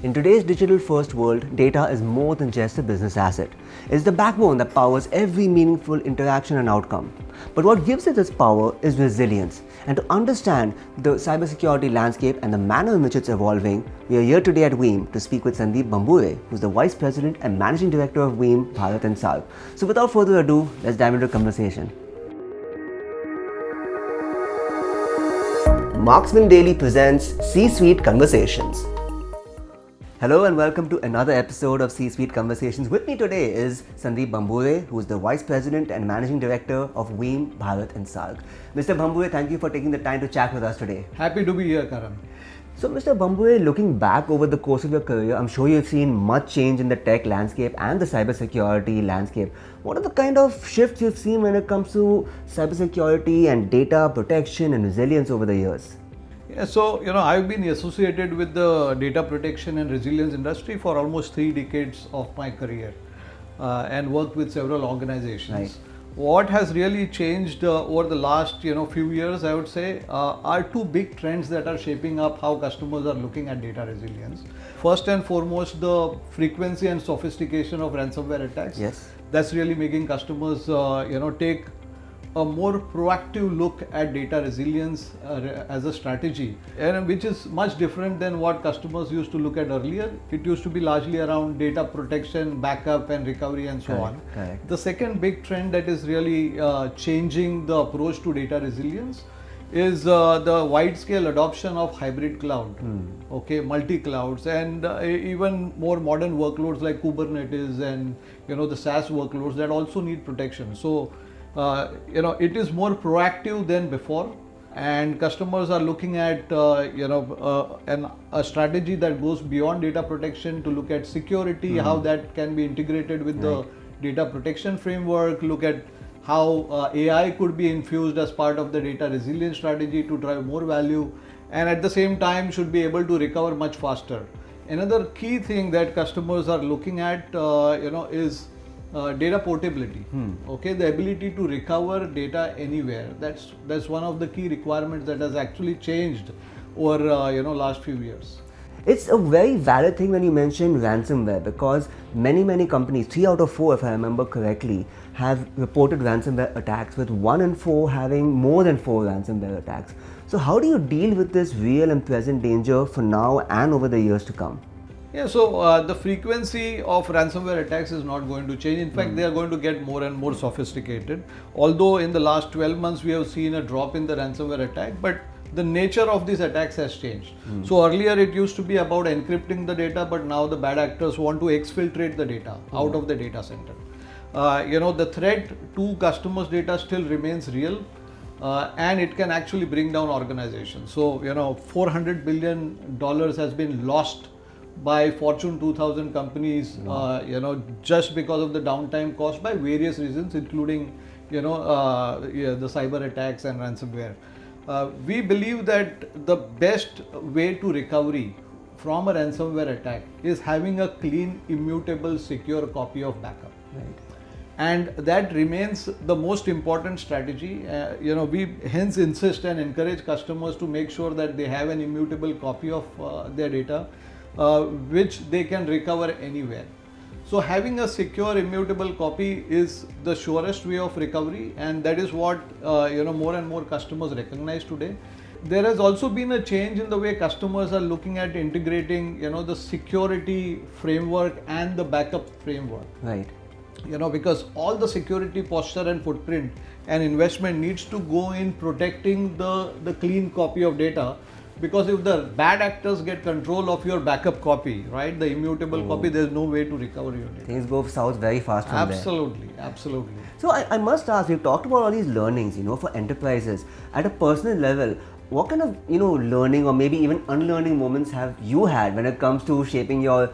In today's digital-first world, data is more than just a business asset. It's the backbone that powers every meaningful interaction and outcome. But what gives it its power is resilience. And to understand the cybersecurity landscape and the manner in which it's evolving, we are here today at Veeam to speak with Sandeep Bhambure, who's the Vice President and Managing Director of Veeam Bharat SAARC. So without further ado, let's dive into the conversation. Marksman Daily presents C-Suite Conversations. Hello and welcome to another episode of C-Suite Conversations. With me today is Sandeep Bhambure, who is the Vice President and Managing Director of Veeam Bharat SAARC. Mr. Bhambure, thank you for taking the time to chat with us today. Happy to be here, Karan. So, Mr. Bhambure, looking back over the course of your career, I'm sure you've seen much change in the tech landscape and the cybersecurity landscape. What are the kind of shifts you've seen when it comes to cybersecurity and data protection and resilience over the years? Yeah, so, I've been associated with the data protection and resilience industry for almost 3 decades of my career and worked with several organizations. Right. What has really changed over the last few years, I would say, are 2 big trends that are shaping up how customers are looking at data resilience. First and foremost, the frequency and sophistication of ransomware attacks. Yes. That's really making customers, take a more proactive look at data resilience as a strategy, and which is much different than what customers used to look at earlier. It used to be largely around data protection, backup and recovery and so on. Correct. The second big trend that is really changing the approach to data resilience is the wide-scale adoption of hybrid cloud, multi-clouds, and even more modern workloads like Kubernetes and the SaaS workloads that also need protection. So it is more proactive than before, and customers are looking at a strategy that goes beyond data protection to look at security, how that can be integrated with the data protection framework, look at how AI could be infused as part of the data resilience strategy to drive more value, and at the same time should be able to recover much faster. Another key thing that customers are looking at is data portability. The ability to recover data anywhere. That's one of the key requirements that has actually changed over last few years. It's a very valid thing when you mention ransomware, because many companies, 3 out of 4 if I remember correctly, have reported ransomware attacks, with 1 in 4 having more than 4 ransomware attacks. So how do you deal with this real and present danger for now and over the years to come? Yeah, so the frequency of ransomware attacks is not going to change. In fact, they are going to get more and more sophisticated. Although in the last 12 months we have seen a drop in the ransomware attack, but the nature of these attacks has changed. So earlier it used to be about encrypting the data, but now the bad actors want to exfiltrate the data out of the data center. The threat to customers' data still remains real, and it can actually bring down organizations. So $400 billion has been lost by Fortune 2000 companies, just because of the downtime caused by various reasons, including, the cyber attacks and ransomware. We believe that the best way to recovery from a ransomware attack is having a clean, immutable, secure copy of backup. Right. And that remains the most important strategy. We hence insist and encourage customers to make sure that they have an immutable copy of their data, which they can recover anywhere. So having a secure immutable copy is the surest way of recovery, and that is what more and more customers recognize today. There has also been a change in the way customers are looking at integrating the security framework and the backup framework. Right. Because all the security posture and footprint and investment needs to go in protecting the clean copy of data. Because if the bad actors get control of your backup copy, right, the immutable copy, there's no way to recover your data. Things go south very fast from there. Absolutely. So I must ask, we've talked about all these learnings, for enterprises. At a personal level, what kind of, learning or maybe even unlearning moments have you had when it comes to shaping your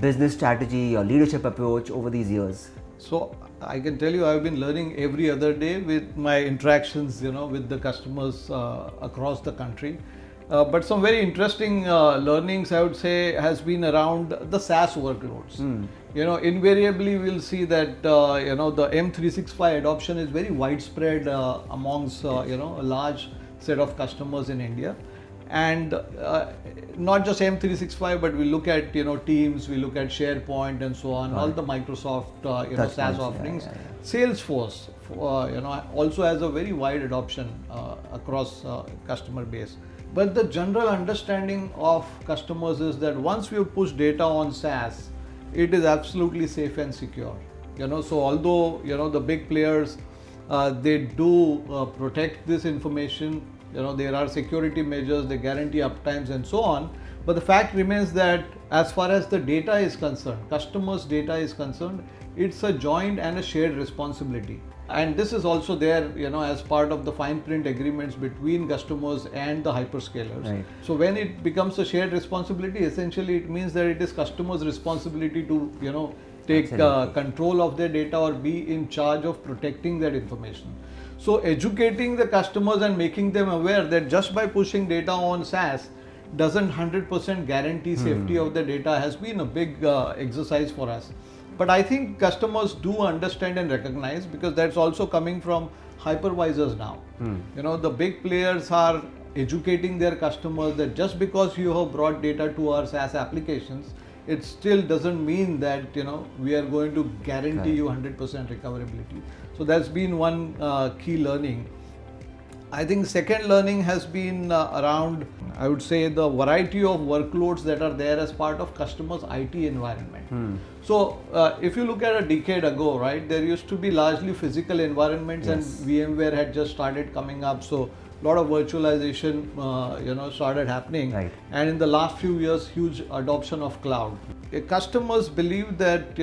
business strategy or leadership approach over these years? So I can tell you, I've been learning every other day with my interactions, with the customers across the country. But some very interesting learnings, I would say, has been around the SaaS workloads. Invariably we'll see that the M365 adoption is very widespread amongst a large set of customers in India. and not just M365, but we look at Teams, we look at SharePoint and so on, all the Microsoft SaaS offerings. Salesforce also has a very wide adoption across customer base. But the general understanding of customers is that once we push data on SaaS, it is absolutely safe and secure. So although the big players they do protect this information, there are security measures, they guarantee uptimes and so on. But the fact remains that as far as the data is concerned, customers' data is concerned, it's a joint and a shared responsibility. And this is also there, as part of the fine print agreements between customers and the hyperscalers. Right. So when it becomes a shared responsibility, essentially it means that it is customers' responsibility to, take control of their data or be in charge of protecting that information. So educating the customers and making them aware that just by pushing data on SaaS doesn't 100% guarantee safety of the data has been a big exercise for us. But I think customers do understand and recognize, because that's also coming from hypervisors now. The big players are educating their customers that just because you have brought data to our SaaS applications, it still doesn't mean that we are going to guarantee you 100% recoverability. So that's been one key learning. I think second learning has been around, I would say, the variety of workloads that are there as part of customers' IT environment. So if you look at a decade ago, right, there used to be largely physical environments, and VMware had just started coming up. So a lot of virtualization, started happening. Right. And in the last few years, huge adoption of cloud. Customers believe that,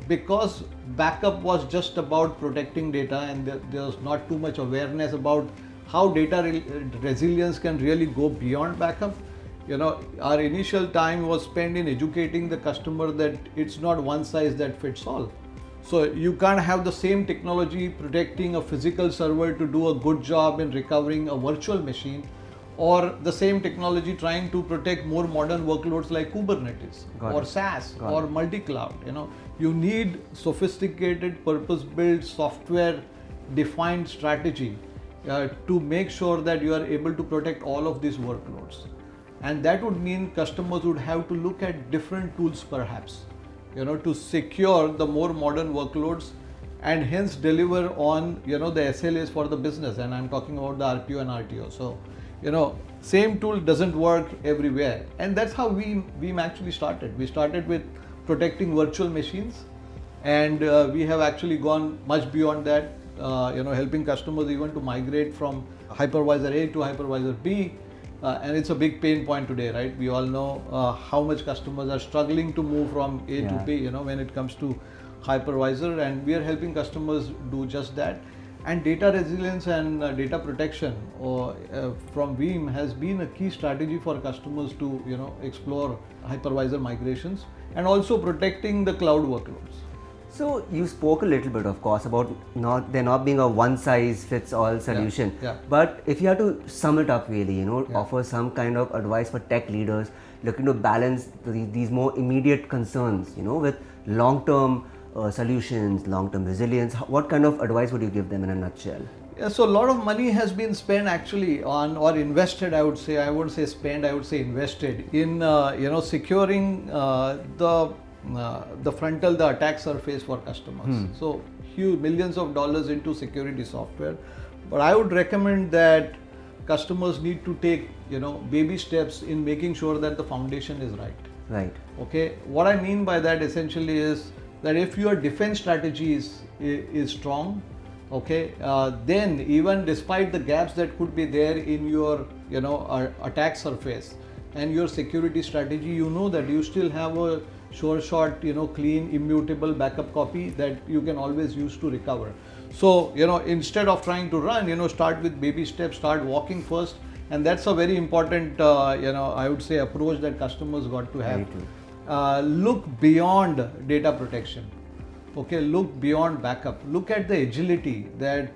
because backup was just about protecting data, and there was not too much awareness about how data resilience can really go beyond backup. Our initial time was spent in educating the customer that it's not one size that fits all. So you can't have the same technology protecting a physical server to do a good job in recovering a virtual machine, or the same technology trying to protect more modern workloads like Kubernetes or SaaS or multi-cloud. You need sophisticated, purpose-built, software-defined strategy to make sure that you are able to protect all of these workloads. And that would mean customers would have to look at different tools perhaps, to secure the more modern workloads and hence deliver on, the SLAs for the business. And I'm talking about the RPO and RTO. So, same tool doesn't work everywhere. And that's how Veeam actually started. We started with protecting virtual machines, and we have actually gone much beyond that, helping customers even to migrate from hypervisor A to hypervisor B. And it's a big pain point today, right? We all know how much customers are struggling to move from A to B, when it comes to hypervisor, and we are helping customers do just that. And data resilience and data protection from Veeam has been a key strategy for customers to, explore hypervisor migrations and also protecting the cloud workloads. So you spoke a little bit, of course, about there not being a one-size-fits-all solution. Yeah. But if you had to sum it up really, offer some kind of advice for tech leaders looking to balance these more immediate concerns, with long-term solutions, long-term resilience, what kind of advice would you give them in a nutshell? Yeah, so a lot of money has been spent actually on, or invested, I would say. I wouldn't say spent, I would say invested in, securing the frontal, the attack surface for customers. So huge millions of dollars into security software. But I would recommend that customers need to take, baby steps in making sure that the foundation is right. Right. Okay. What I mean by that essentially is that if your defense strategy is strong, okay, then even despite the gaps that could be there in your, attack surface and your security strategy, that you still have a sure shot, clean, immutable backup copy that you can always use to recover. So, instead of trying to run, start with baby steps, start walking first. And that's a very important, I would say approach that customers got to have. Look beyond data protection. Okay, look beyond backup. Look at the agility that,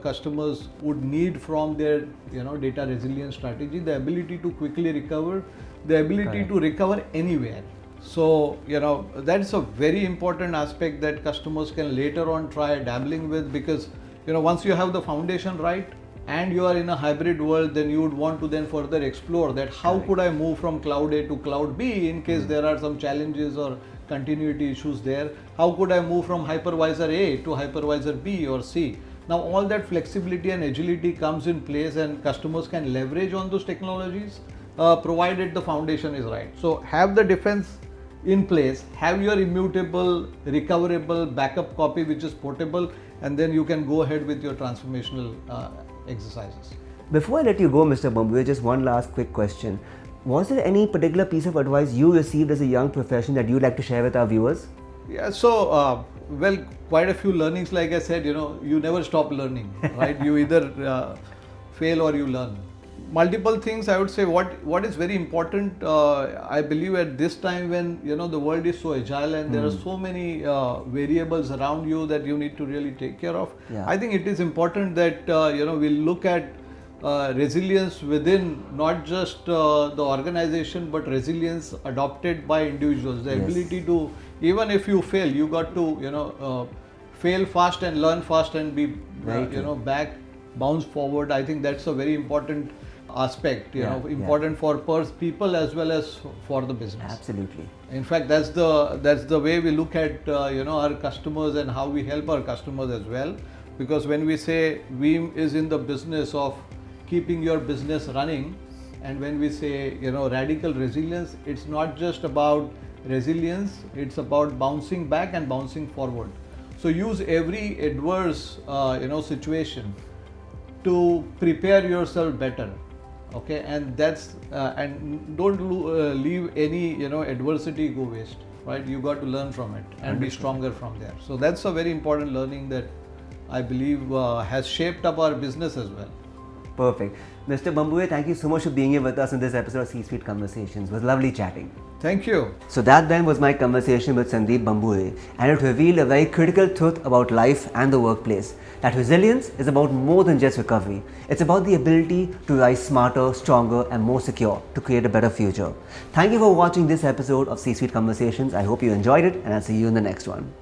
customers would need from their, data resilience strategy, the ability to quickly recover, the ability to recover anywhere. So, that's a very important aspect that customers can later on try dabbling with, because, once you have the foundation right, and you are in a hybrid world, then you would want to then further explore that how could I move from cloud A to cloud B in case there are some challenges or continuity issues there. How could I move from hypervisor A to hypervisor B or C? Now all that flexibility and agility comes in place, and customers can leverage on those technologies provided the foundation is right. So have the defense in place, have your immutable, recoverable backup copy which is portable, and then you can go ahead with your transformational exercises. Before I let you go, Mr. Bhambure, just one last quick question. Was there any particular piece of advice you received as a young professional that you'd like to share with our viewers? Yeah, so well, quite a few learnings. Like I said, you never stop learning, right? You either fail or you learn. Multiple things I would say. What is very important, I believe at this time when the world is so agile and there are so many variables around you that you need to really take care of. Yeah. I think it is important that we look at resilience within not just the organization, but resilience adopted by individuals. The ability to, even if you fail, you got to fail fast and learn fast and be back, bounce forward. I think that's a very important aspect, important for people as well as for the business. Absolutely. In fact, that's the way we look at our customers and how we help our customers as well. Because when we say Veeam is in the business of keeping your business running, and when we say radical resilience, it's not just about resilience, it's about bouncing back and bouncing forward. So use every adverse situation to prepare yourself better. Okay, and that's and don't leave any adversity go waste, right? You got to learn from it and be stronger from there. So that's a very important learning that I believe has shaped up our business as well. Perfect. Mr. Bhambure, thank you so much for being here with us in this episode of C-Suite Conversations. It was lovely chatting. Thank you. So that then was my conversation with Sandeep Bhambure, and it revealed a very critical truth about life and the workplace, that resilience is about more than just recovery. It's about the ability to rise smarter, stronger and more secure to create a better future. Thank you for watching this episode of C-Suite Conversations. I hope you enjoyed it, and I'll see you in the next one.